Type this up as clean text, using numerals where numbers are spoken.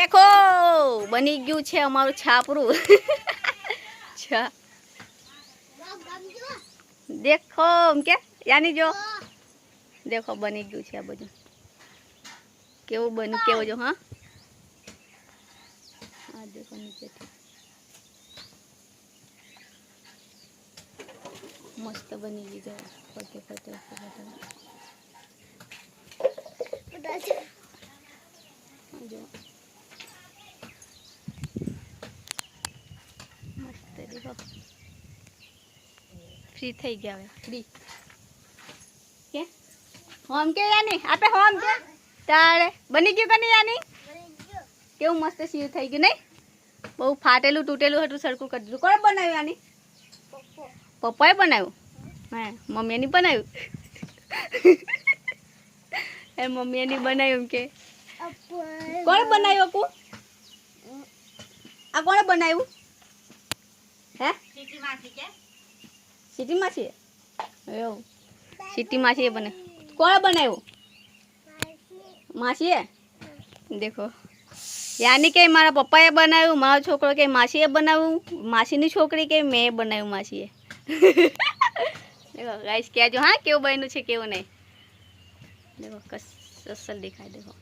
देखो बनी गयु छे अमारू छापरू छा देखो के यानी जो देखो बनी गयु छे आ बधु केवुं बन्यु केवो जो हाँ आ देखो नीचे मस्त बनी गई जो फटे फटे जो मस्त देखो फ्री थई गया फ्री के होम के यानी आपे होम के तारे बनी गયું કે નહીં यानी કેવું મસ્ત સીવ થઈ ગયું નહીં બહુ ફાટેલું તૂટેલું હતું સરખું કરી દીધું કોણે બનાવ્યું यानी પપ્પાએ બનાવ્યું હા મમ્મીએ નહીં બનાવ્યું એ મમ્મીએ નહીં બનાવ્યું કે કોણે બનાવ્યું અપુ આ કોણે બનાવ્યું હે સિટી માસી કે સિટી માસી એવું सिटी मासी बने कौन बनायो मासी है देखो यानी के मारा पप्पा ए बनायु मारा छोकरो के मासी ए बनायु मासी नी छोकरी के मैं बनायु मासी ए देखो गाइस क्या जो हाँ क्यों बनू छे क्यों नहीं देखो कस असल दिखाई देखो।